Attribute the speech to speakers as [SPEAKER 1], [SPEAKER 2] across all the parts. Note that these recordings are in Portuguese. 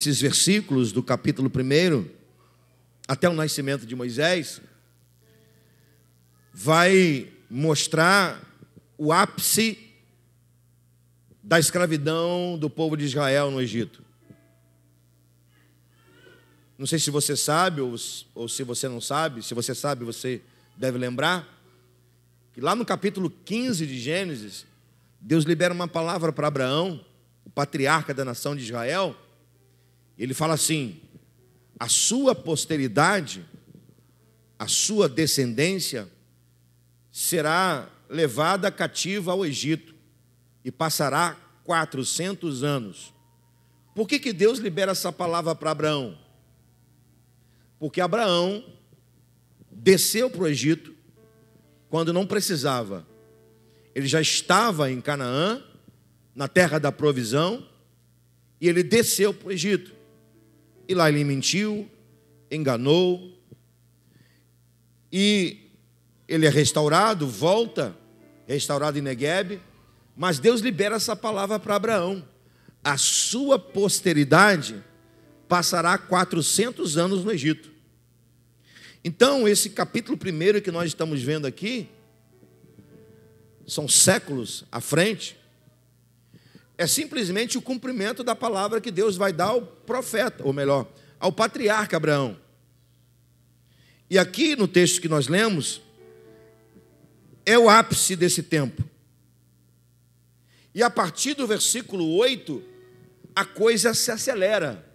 [SPEAKER 1] Esses versículos do capítulo 1 até o nascimento de Moisés vai mostrar o ápice da escravidão do povo de Israel no Egito. Não sei se você sabe ou se você não sabe. Se você sabe, você deve lembrar que lá no capítulo 15 de Gênesis, Deus libera uma palavra para Abraão, o patriarca da nação de Israel. Ele fala assim: a sua posteridade, a sua descendência será levada cativa ao Egito e passará 400 anos. Por que Deus libera essa palavra para Abraão? Porque Abraão desceu para o Egito quando não precisava. Ele já estava em Canaã, na terra da provisão, e ele desceu para o Egito. E lá ele mentiu, enganou, e ele é restaurado, volta, restaurado em Neguebe, mas Deus libera essa palavra para Abraão: a sua posteridade passará 400 anos no Egito. Então, esse capítulo 1 que nós estamos vendo aqui, são séculos à frente, é simplesmente o cumprimento da palavra que Deus vai dar ao profeta, ou melhor, ao patriarca Abraão. E aqui no texto que nós lemos, é o ápice desse tempo. E a partir do versículo 8, a coisa se acelera.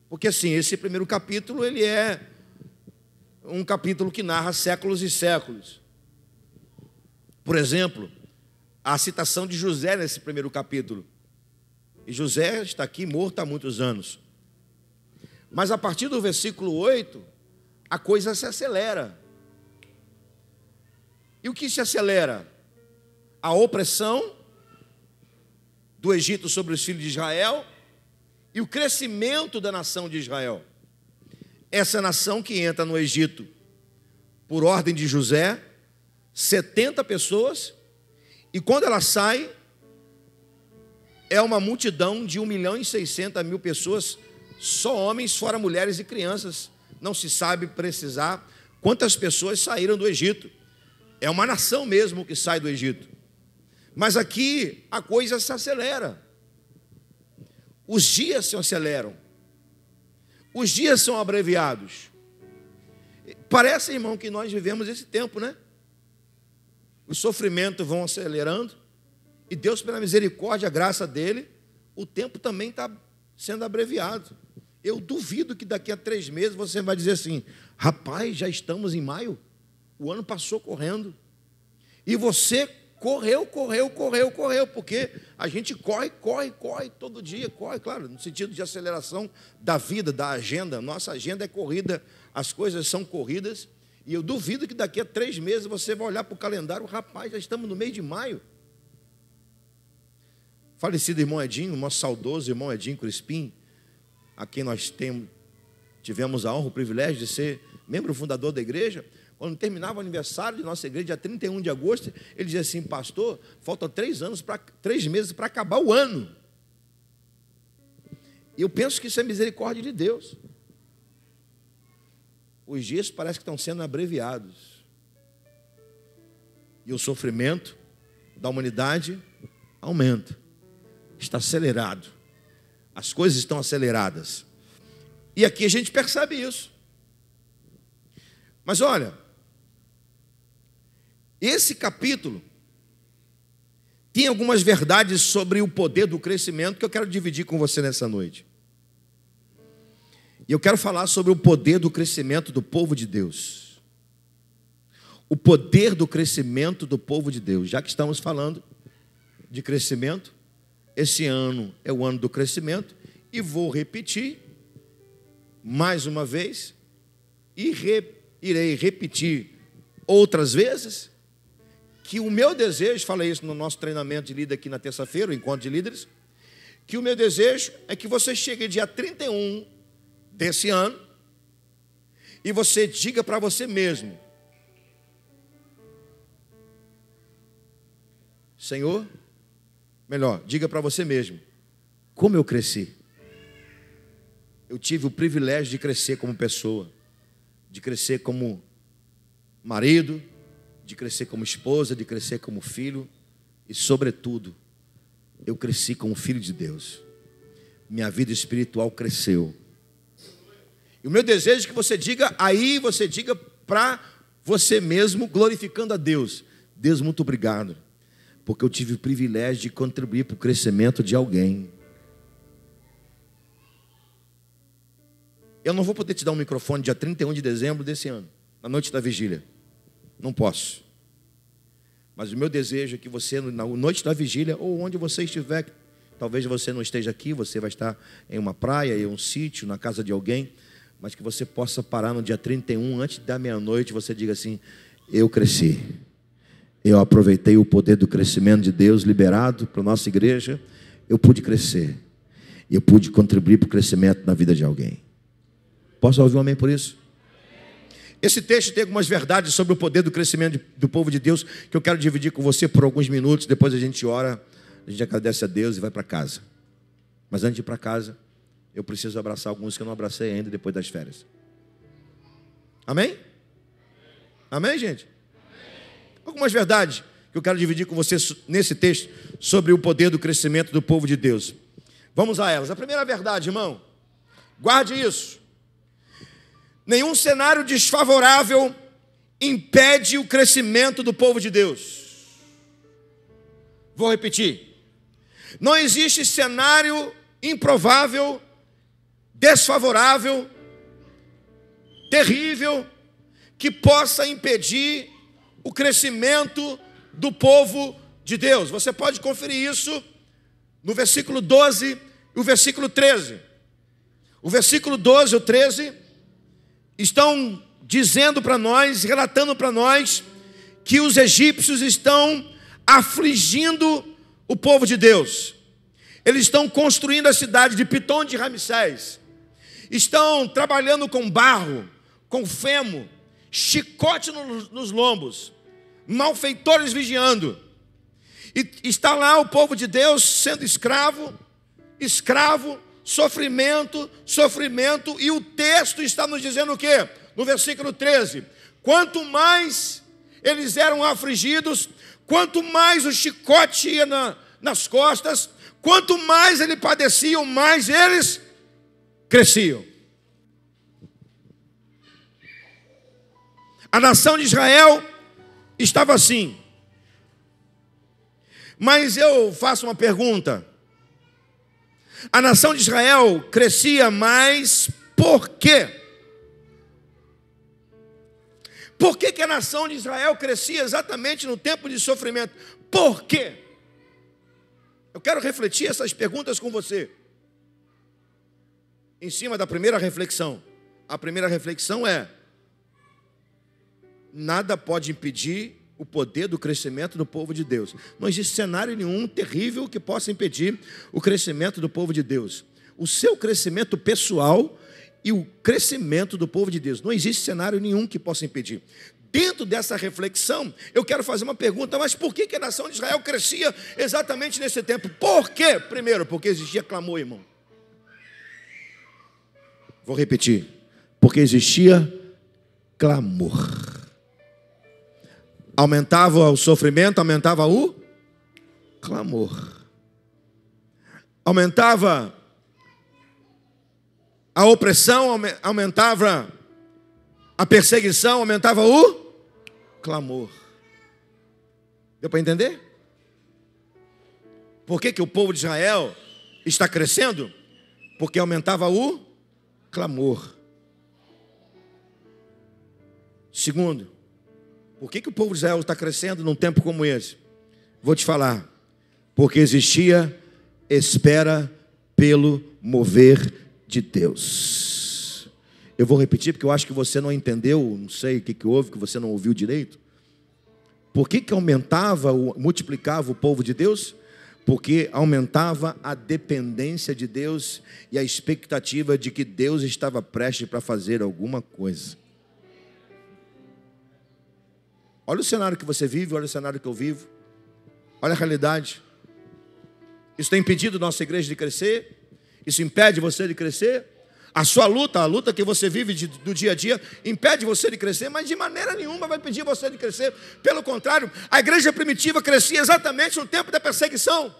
[SPEAKER 1] Porque assim, esse primeiro capítulo, ele é um capítulo que narra séculos e séculos. Por exemplo, a citação de José nesse primeiro capítulo. E José está aqui morto há muitos anos. Mas a partir do versículo 8, a coisa se acelera. E o que se acelera? A opressão do Egito sobre os filhos de Israel e o crescimento da nação de Israel. Essa nação que entra no Egito por ordem de José, 70 pessoas, e quando ela sai, é uma multidão de 1.600.000 pessoas, só homens, fora mulheres e crianças. Não se sabe precisar quantas pessoas saíram do Egito. É uma nação mesmo que sai do Egito. Mas aqui a coisa se acelera. Os dias se aceleram. Os dias são abreviados. Parece, irmão, que nós vivemos esse tempo, né? Os sofrimentos vão acelerando, e Deus, pela misericórdia, a graça dele, o tempo também está sendo abreviado. Eu duvido que daqui a 3 meses você vai dizer assim: rapaz, já estamos em maio, o ano passou correndo. E você correu, porque a gente corre todo dia, claro, no sentido de aceleração da vida, da agenda. Nossa agenda é corrida, as coisas são corridas. E eu duvido que daqui a 3 meses você vai olhar para o calendário: rapaz, já estamos no mês de maio. Falecido irmão Edinho, nosso saudoso irmão Edinho Crispim, a quem nós tivemos a honra, o privilégio de ser membro fundador da igreja. Quando terminava o aniversário de nossa igreja, dia 31 de agosto, ele dizia assim: pastor, faltam 3 meses para acabar o ano. E eu penso que isso é misericórdia de Deus. Os dias parecem que estão sendo abreviados. E o sofrimento da humanidade aumenta. Está acelerado. As coisas estão aceleradas. E aqui a gente percebe isso. Mas olha, esse capítulo tem algumas verdades sobre o poder do crescimento que eu quero dividir com você nessa noite. E eu quero falar sobre o poder do crescimento do povo de Deus. O poder do crescimento do povo de Deus. Já que estamos falando de crescimento, esse ano é o ano do crescimento. E vou repetir mais uma vez. E irei repetir outras vezes. Que o meu desejo, falei isso no nosso treinamento de líder aqui na terça-feira, o encontro de líderes. Que o meu desejo é que você chegue dia 31 desse ano e você diga para você mesmo: Senhor, melhor, diga para você mesmo: Como eu cresci? Eu tive o privilégio de crescer como pessoa, de crescer como marido, de crescer como esposa, de crescer como filho e, sobretudo, eu cresci como filho de Deus. Minha vida espiritual cresceu. E o meu desejo é que você diga aí, você diga para você mesmo, glorificando a Deus: Deus, muito obrigado, porque eu tive o privilégio de contribuir para o crescimento de alguém. Eu não vou poder te dar um microfone dia 31 de dezembro desse ano, na noite da vigília. Não posso. Mas o meu desejo é que você, na noite da vigília, ou onde você estiver, talvez você não esteja aqui, você vai estar em uma praia, em um sítio, na casa de alguém, mas que você possa parar no dia 31, antes da meia-noite, você diga assim: eu cresci. Eu aproveitei o poder do crescimento de Deus liberado para a nossa igreja. Eu pude crescer. E eu pude contribuir para o crescimento na vida de alguém. Posso ouvir um amém por isso? Esse texto tem algumas verdades sobre o poder do crescimento do povo de Deus que eu quero dividir com você por alguns minutos. Depois a gente ora, a gente agradece a Deus e vai para casa. Mas antes de ir para casa, eu preciso abraçar alguns que eu não abracei ainda depois das férias. Amém? Amém, gente? Algumas verdades que eu quero dividir com você nesse texto sobre o poder do crescimento do povo de Deus. Vamos a elas. A primeira verdade, irmão, guarde isso: nenhum cenário desfavorável impede o crescimento do povo de Deus. Vou repetir: não existe cenário improvável, desfavorável, terrível, que possa impedir o crescimento do povo de Deus. Você pode conferir isso no versículo 12 e o versículo 13. O versículo 12 e o 13 estão dizendo para nós, relatando para nós, que os egípcios estão afligindo o povo de Deus. Eles estão construindo a cidade de Pitom de Ramsés. Estão trabalhando com barro, com feno, chicote nos lombos, malfeitores vigiando. E está lá o povo de Deus sendo escravo, sofrimento, e o texto está nos dizendo o quê? No versículo 13: quanto mais eles eram afligidos, quanto mais o chicote ia nas costas, quanto mais eles padeciam, mais eles cresciam. A nação de Israel estava assim. Mas eu faço uma pergunta: a nação de Israel crescia mais por quê? Por que a nação de Israel crescia exatamente no tempo de sofrimento? Por quê? Eu quero refletir essas perguntas com você, em cima da primeira reflexão. A primeira reflexão é: nada pode impedir o poder do crescimento do povo de Deus. Não existe cenário nenhum terrível que possa impedir o crescimento do povo de Deus. O seu crescimento pessoal e o crescimento do povo de Deus. Não existe cenário nenhum que possa impedir. Dentro dessa reflexão, eu quero fazer uma pergunta: mas por que a nação de Israel crescia exatamente nesse tempo? Por quê? Primeiro, porque existia clamor, irmão. Vou repetir: porque existia clamor. Aumentava o sofrimento, aumentava o clamor. Aumentava a opressão, aumentava a perseguição, aumentava o clamor. Deu para entender? Por que o povo de Israel está crescendo? Porque aumentava o clamor. Segundo, por que o povo de Israel está crescendo num tempo como esse? Vou te falar: porque existia espera pelo mover de Deus. Eu vou repetir porque eu acho que você não entendeu, não sei o que houve, que você não ouviu direito. Por que aumentava, multiplicava o povo de Deus? Porque aumentava a dependência de Deus e a expectativa de que Deus estava prestes para fazer alguma coisa. Olha o cenário que você vive, olha o cenário que eu vivo. Olha a realidade. Isso tem impedido nossa igreja de crescer? Isso impede você de crescer? A sua luta, a luta que você vive do dia a dia, impede você de crescer, mas de maneira nenhuma vai impedir você de crescer. Pelo contrário, a igreja primitiva crescia exatamente no tempo da perseguição.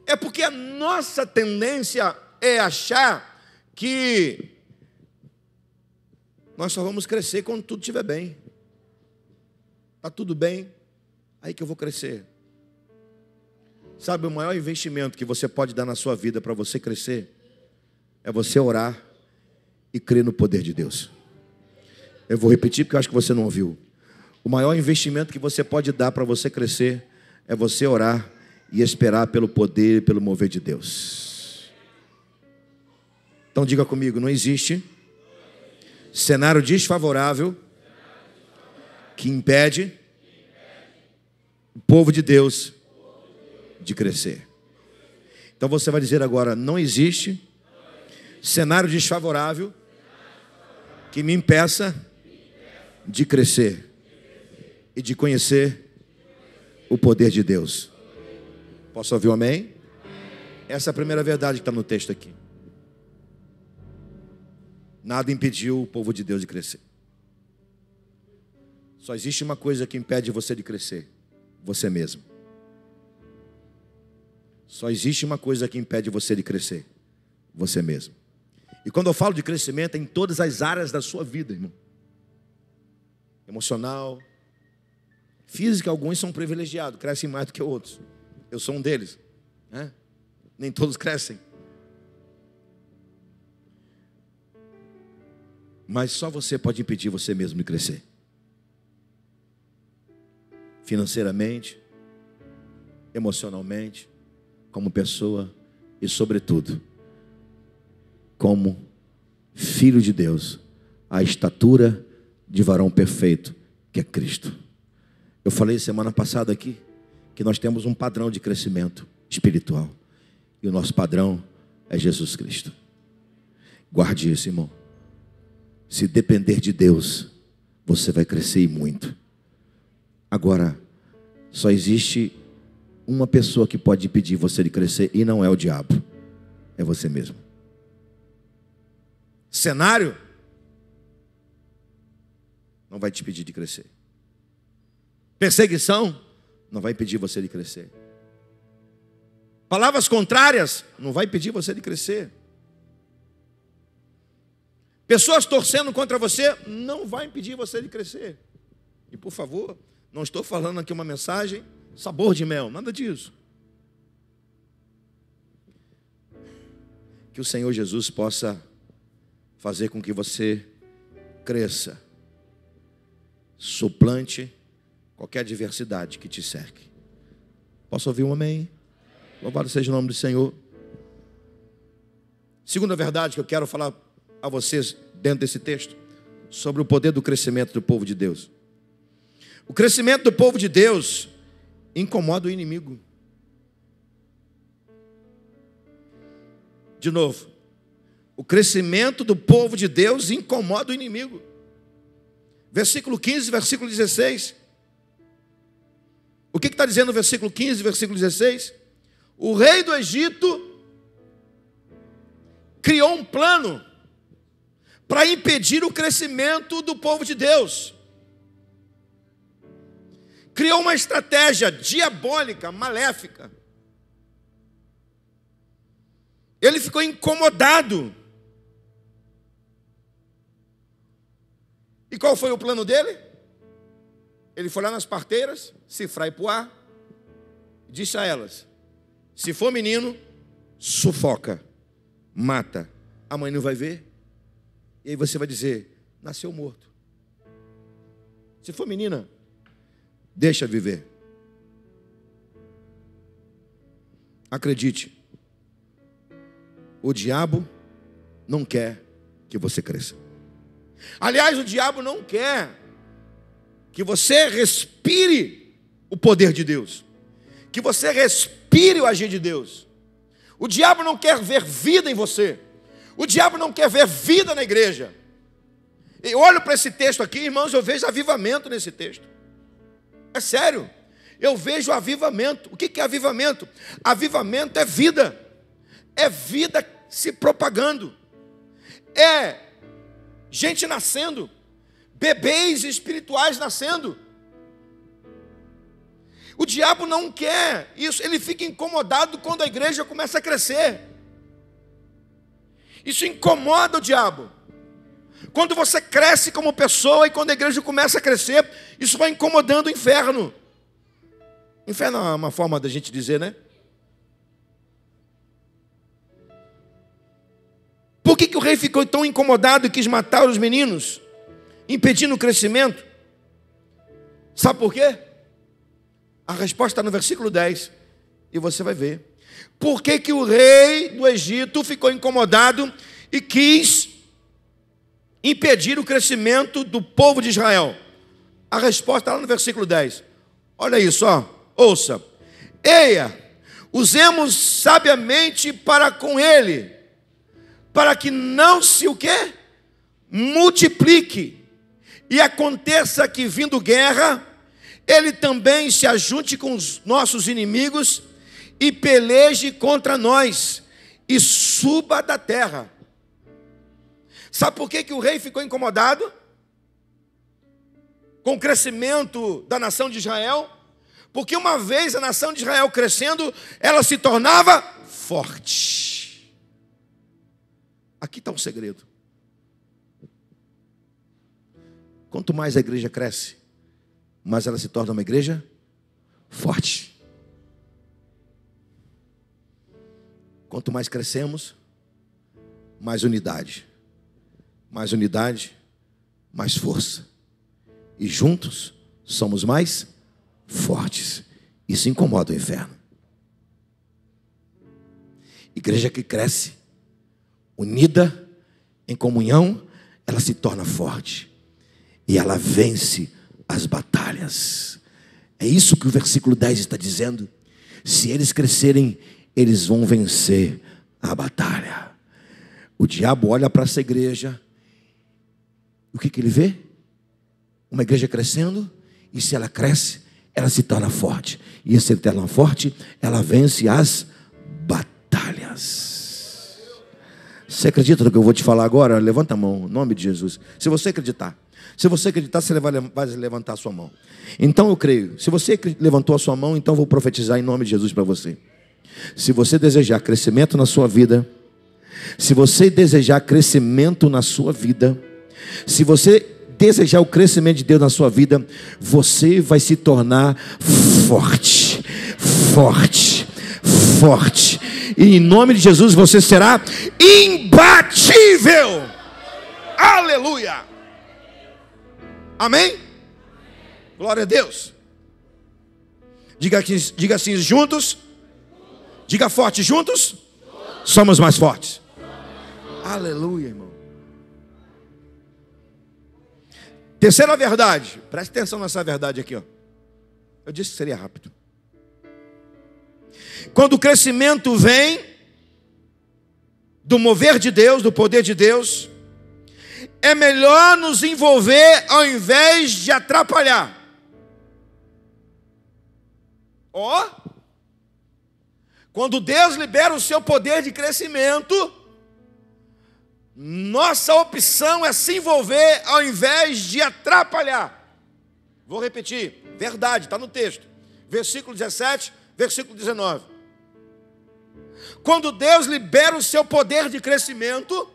[SPEAKER 1] É porque a nossa tendência é achar que nós só vamos crescer quando tudo estiver bem. Está tudo bem, aí que eu vou crescer. Sabe, o maior investimento que você pode dar na sua vida para você crescer é você orar e crer no poder de Deus. Eu vou repetir porque eu acho que você não ouviu. O maior investimento que você pode dar para você crescer é você orar e esperar pelo poder e pelo mover de Deus. Então diga comigo, não existe cenário desfavorável que impede o povo de Deus de crescer. Então você vai dizer agora, não existe cenário desfavorável que me impeça de crescer e de conhecer o poder de Deus. Posso ouvir um amém? Essa é a primeira verdade que está no texto aqui. Nada impediu o povo de Deus de crescer. Só existe uma coisa que impede você de crescer: você mesmo. Só existe uma coisa que impede você de crescer: você mesmo. E quando eu falo de crescimento, é em todas as áreas da sua vida, irmão. Emocional, física, alguns são privilegiados, crescem mais do que outros. Eu sou um deles, né? Nem todos crescem. Mas só você pode impedir você mesmo de crescer. Financeiramente, emocionalmente, como pessoa e, sobretudo, como filho de Deus, a estatura de varão perfeito, que é Cristo. Eu falei semana passada aqui que nós temos um padrão de crescimento espiritual, e o nosso padrão é Jesus Cristo. Guarde isso, irmão. Se depender de Deus, você vai crescer e muito. Agora, só existe uma pessoa que pode impedir você de crescer, e não é o diabo, é você mesmo. Cenário não vai te impedir de crescer. Perseguição não vai impedir você de crescer. Palavras contrárias não vai impedir você de crescer. Pessoas torcendo contra você não vai impedir você de crescer. E por favor, não estou falando aqui uma mensagem sabor de mel, nada disso. Que o Senhor Jesus possa fazer com que você cresça, suplante qualquer adversidade que te cerque. Posso ouvir um amém? Louvado seja o nome do Senhor. Segunda verdade que eu quero falar a vocês dentro desse texto, sobre o poder do crescimento do povo de Deus. O crescimento do povo de Deus incomoda o inimigo. De novo, o crescimento do povo de Deus incomoda o inimigo. Versículo 15, versículo 16. O que está dizendo o versículo 15, versículo 16? O rei do Egito criou um plano para impedir o crescimento do povo de Deus. Criou uma estratégia diabólica, maléfica. Ele ficou incomodado. E qual foi o plano dele? Ele foi lá nas parteiras, Sifra e Puá, disse a elas: se for menino, sufoca, mata. A mãe não vai ver. E aí você vai dizer: nasceu morto. Se for menina, deixa viver. Acredite, o diabo não quer que você cresça. Aliás, o diabo não quer que você respire o poder de Deus, que você respire o agir de Deus. O diabo não quer ver vida em você. O diabo não quer ver vida na igreja. Eu olho para esse texto aqui, irmãos, eu vejo avivamento nesse texto. É sério. eu vejo avivamento. O que é avivamento? Avivamento é vida se propagando, é gente nascendo, bebês espirituais nascendo. O diabo não quer isso, ele fica incomodado quando a igreja começa a crescer. Isso incomoda o diabo. Quando você cresce como pessoa e quando a igreja começa a crescer, isso vai incomodando o inferno. Inferno é uma forma da gente dizer, né? Por que o rei ficou tão incomodado e quis matar os meninos, impedindo o crescimento? Sabe por quê? A resposta está no versículo 10, e você vai ver. Por que o rei do Egito ficou incomodado e quis impedir o crescimento do povo de Israel? A resposta está lá no versículo 10. Olha isso, ó. Ouça. Eia, usemos sabiamente para com ele, para que não se o quê? Multiplique, e aconteça que, vindo guerra, ele também se ajunte com os nossos inimigos e peleje contra nós e suba da terra. Sabe por que o rei ficou incomodado com o crescimento da nação de Israel? Porque uma vez a nação de Israel crescendo, ela se tornava forte. Aqui está um segredo. Quanto mais a igreja cresce, mais ela se torna uma igreja forte. Quanto mais crescemos, mais unidade. Mais unidade, mais força. E juntos somos mais fortes. Isso incomoda o inferno. Igreja que cresce, unida, em comunhão, ela se torna forte. E ela vence as batalhas. É isso que o versículo 10 está dizendo. Se eles crescerem, eles vão vencer a batalha. O diabo olha para essa igreja. O que ele vê? Uma igreja crescendo. E se ela cresce, ela se torna forte. E se ela se torna forte, ela vence as batalhas. Você acredita no que eu vou te falar agora? Levanta a mão, em nome de Jesus. Se você acreditar. Se você acreditar, você vai levantar a sua mão. Então eu creio. Se você levantou a sua mão, então eu vou profetizar em nome de Jesus para você. Se você desejar crescimento na sua vida, se você desejar crescimento na sua vida, se você desejar o crescimento de Deus na sua vida, você vai se tornar forte, forte, forte. E em nome de Jesus você será imbatível. Aleluia. Amém? Glória a Deus. Diga assim, juntos. Diga forte, juntos somos mais fortes. Aleluia, irmão. Terceira verdade. Preste atenção nessa verdade aqui, ó. Eu disse que seria rápido. Quando o crescimento vem do mover de Deus, do poder de Deus, é melhor nos envolver ao invés de atrapalhar. Ó, quando Deus libera o seu poder de crescimento, nossa opção é se envolver ao invés de atrapalhar. Vou repetir, verdade, está no texto. Versículo 17, versículo 19. Quando Deus libera o seu poder de crescimento,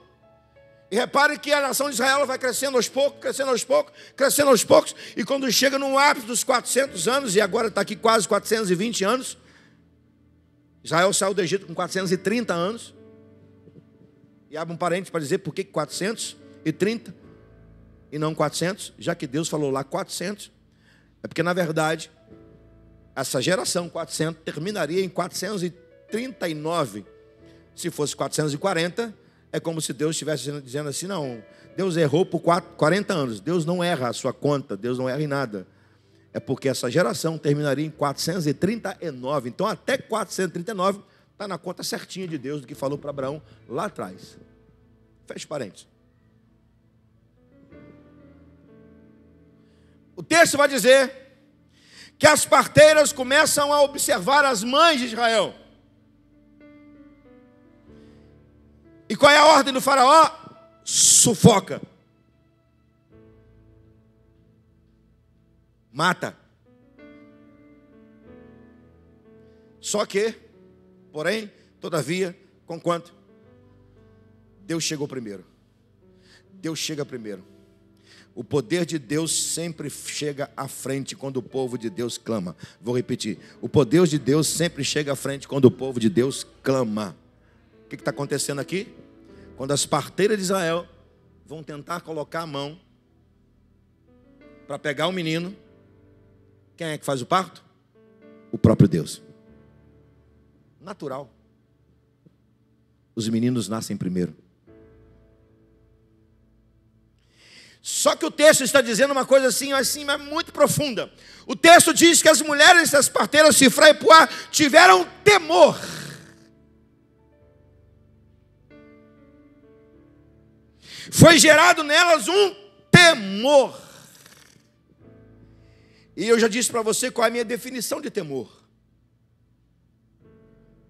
[SPEAKER 1] e repare que a nação de Israel vai crescendo aos poucos, crescendo aos poucos, crescendo aos poucos, e quando chega no ápice dos 400 anos, e agora está aqui quase 420 anos, Israel saiu do Egito com 430 anos, e abre um parênteses para dizer por que 430 e não 400, já que Deus falou lá 400, é porque na verdade, essa geração 400 terminaria em 439, se fosse 440, é como se Deus estivesse dizendo assim, não, Deus errou por 40 anos. Deus não erra a sua conta, Deus não erra em nada. É porque essa geração terminaria em 439. Então até 439 está na conta certinha de Deus do que falou para Abraão lá atrás. Feche parênteses. O texto vai dizer que as parteiras começam a observar as mães de Israel. E qual é a ordem do faraó? Sufoca. Mata. Só que, porém, todavia, conquanto, Deus chegou primeiro. Deus chega primeiro. O poder de Deus sempre chega à frente quando o povo de Deus clama. Vou repetir. O poder de Deus sempre chega à frente quando o povo de Deus clama. O que está acontecendo aqui? Quando as parteiras de Israel vão tentar colocar a mão para pegar o menino, quem é que faz o parto? O próprio Deus. Natural. Os meninos nascem primeiro. Só que o texto está dizendo uma coisa assim, mas muito profunda. O texto diz que as mulheres das parteiras de Sifrá e Puá tiveram temor. Foi gerado nelas um temor. E eu já disse para você qual é a minha definição de temor.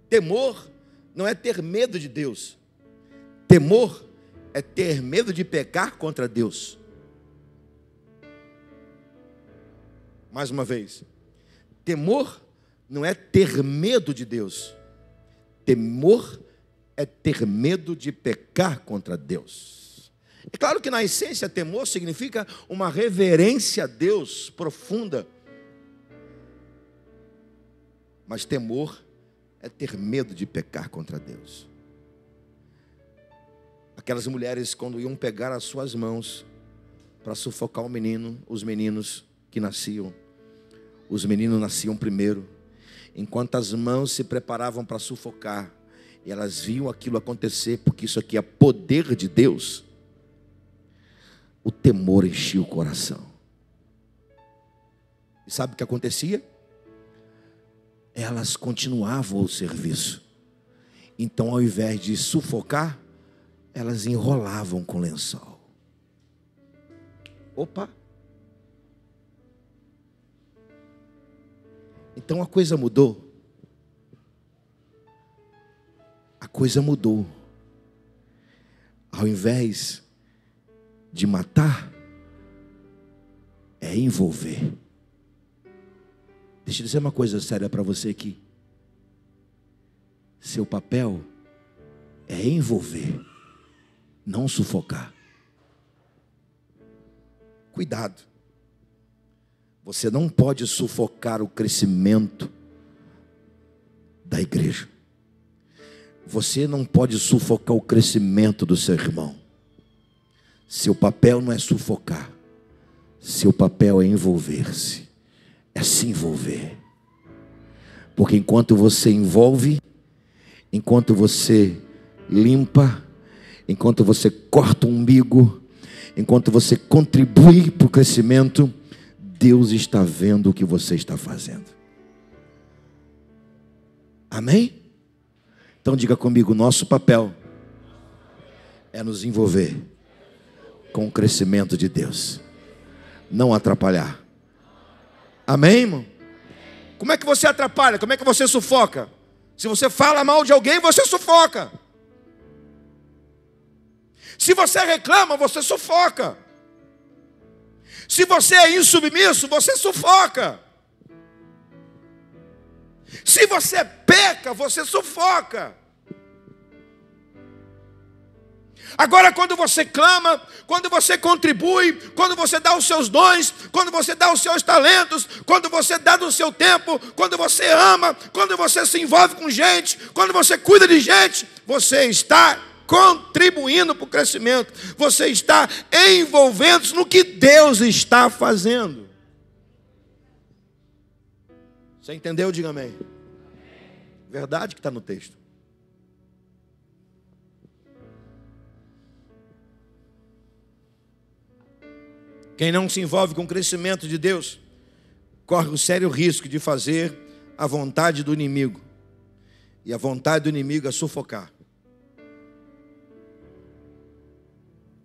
[SPEAKER 1] Temor não é ter medo de Deus. Temor é ter medo de pecar contra Deus. Mais uma vez, temor não é ter medo de Deus. Temor é ter medo de pecar contra Deus. É claro que na essência temor significa uma reverência a Deus profunda. Mas temor é ter medo de pecar contra Deus. Aquelas mulheres, quando iam pegar as suas mãos para sufocar o menino, os meninos que nasciam, os meninos nasciam primeiro, enquanto as mãos se preparavam para sufocar, e elas viam aquilo acontecer, porque isso aqui é poder de Deus, o temor enchia o coração. E sabe o que acontecia? Elas continuavam o serviço. Então, ao invés de sufocar, elas enrolavam com lençol. Opa! Então a coisa mudou. A coisa mudou. Ao invés de matar, é envolver. Deixa eu dizer uma coisa séria para você aqui. Seu papel é envolver, não sufocar. Cuidado. Você não pode sufocar o crescimento da igreja. Você não pode sufocar o crescimento do seu irmão. Seu papel não é sufocar. Seu papel é envolver-se. É se envolver. Porque enquanto você envolve, enquanto você limpa, enquanto você corta o umbigo, enquanto você contribui para o crescimento, Deus está vendo o que você está fazendo. Amém? Então diga comigo, nosso papel é nos envolver com o crescimento de Deus, não atrapalhar. Amém, irmão? Como é que você atrapalha? Como é que você sufoca? Se você fala mal de alguém, você sufoca. Se você reclama, você sufoca. Se você é insubmisso, você sufoca. Se você peca, você sufoca. Agora, quando você clama, quando você contribui, quando você dá os seus dons, quando você dá os seus talentos, quando você dá do seu tempo, quando você ama, quando você se envolve com gente, quando você cuida de gente, você está contribuindo para o crescimento. Você está envolvendo-se no que Deus está fazendo. Você entendeu? Diga amém. Verdade que está no texto. Quem não se envolve com o crescimento de Deus, corre o sério risco de fazer a vontade do inimigo. E a vontade do inimigo é sufocar.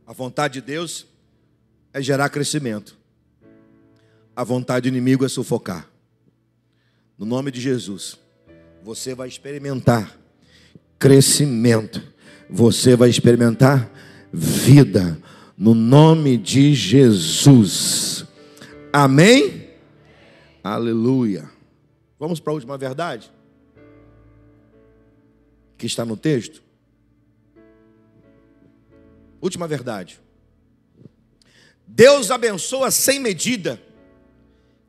[SPEAKER 1] A vontade de Deus é gerar crescimento. A vontade do inimigo é sufocar. no nome de Jesus, você vai experimentar crescimento, você vai experimentar vida, no nome de Jesus. Amém? Aleluia. Vamos para a última verdade que está no texto. Última verdade. Deus abençoa sem medida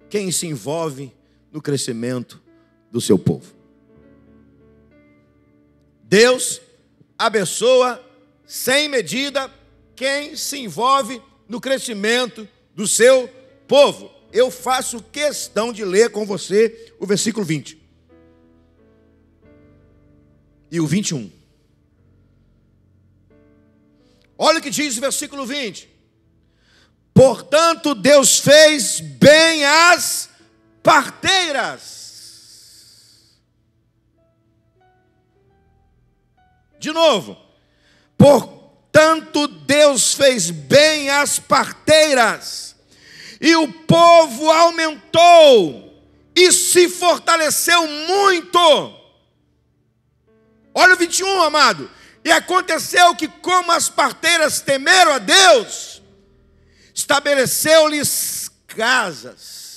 [SPEAKER 1] quem se envolve no crescimento do seu povo. Deus abençoa sem medida quem se envolve no crescimento do seu povo. Eu faço questão de ler com você o versículo 20 e o 21. Olha o que diz o versículo 20. Portanto, Deus fez bem as parteiras. De novo. Portanto, Deus fez bem as parteiras, e o povo aumentou e se fortaleceu muito. Olha o 21, amado. E aconteceu que, como as parteiras temeram a Deus, estabeleceu-lhes casas.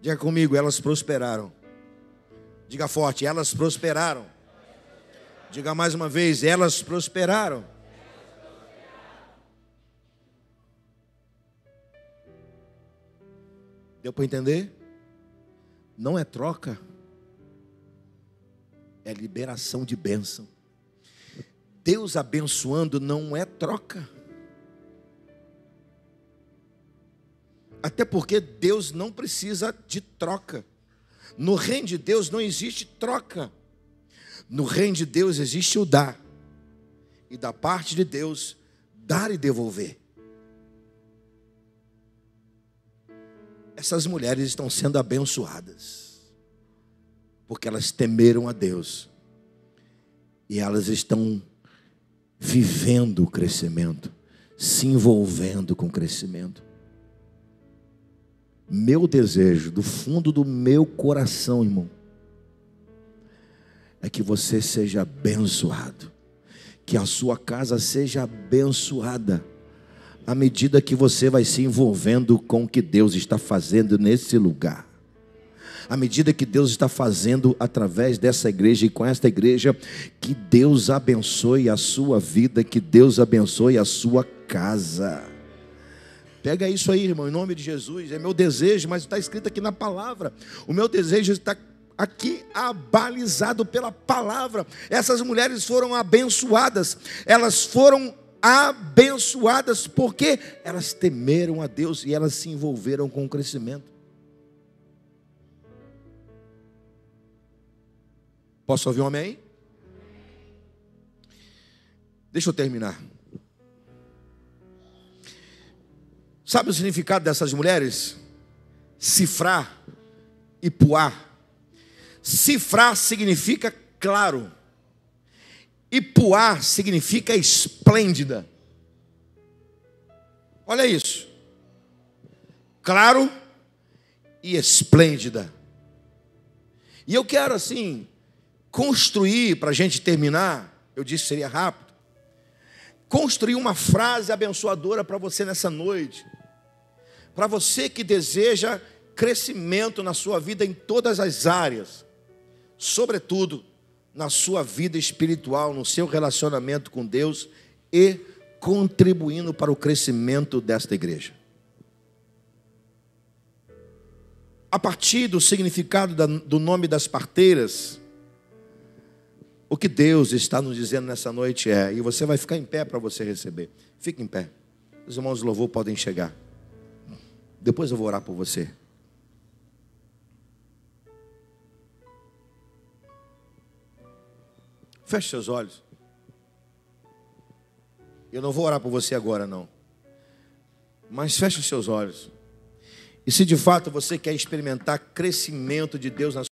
[SPEAKER 1] Diga comigo, elas prosperaram. Diga forte, elas prosperaram. Diga mais uma vez, elas prosperaram. Deu para entender? Não é troca, é liberação de bênção. Deus abençoando não é troca. Até porque Deus não precisa de troca. No reino de Deus não existe troca. No reino de Deus existe o dar. E da parte de Deus, dar e devolver. Essas mulheres estão sendo abençoadas, porque elas temeram a Deus. E elas estão vivendo o crescimento, se envolvendo com o crescimento. Meu desejo, do fundo do meu coração, irmão, é que você seja abençoado, que a sua casa seja abençoada, à medida que você vai se envolvendo com o que Deus está fazendo nesse lugar. À medida que Deus está fazendo através dessa igreja e com esta igreja, que Deus abençoe a sua vida, que Deus abençoe a sua casa. Pega isso aí, irmão, em nome de Jesus. É meu desejo, mas está escrito aqui na palavra. O meu desejo está aqui abalizado pela palavra. Essas mulheres foram abençoadas. Elas foram abençoadas porque elas temeram a Deus e elas se envolveram com o crescimento. Posso ouvir um amém? Deixa eu terminar. Sabe o significado dessas mulheres? Cifrar e puar. Cifrar significa claro. E puar significa esplêndida. Olha isso. Claro e esplêndida. E eu quero assim construir, para a gente terminar, eu disse que seria rápido, construir uma frase abençoadora para você nessa noite. Para você que deseja crescimento na sua vida em todas as áreas. Sobretudo na sua vida espiritual, no seu relacionamento com Deus e contribuindo para o crescimento desta igreja. A partir do significado do nome das parteiras, o que Deus está nos dizendo nessa noite é, e você vai ficar em pé para você receber. Fique em pé. Os irmãos do louvor podem chegar. Depois eu vou orar por você. Feche seus olhos. Eu não vou orar por você agora, não. Mas feche os seus olhos. E se de fato você quer experimentar crescimento de Deus na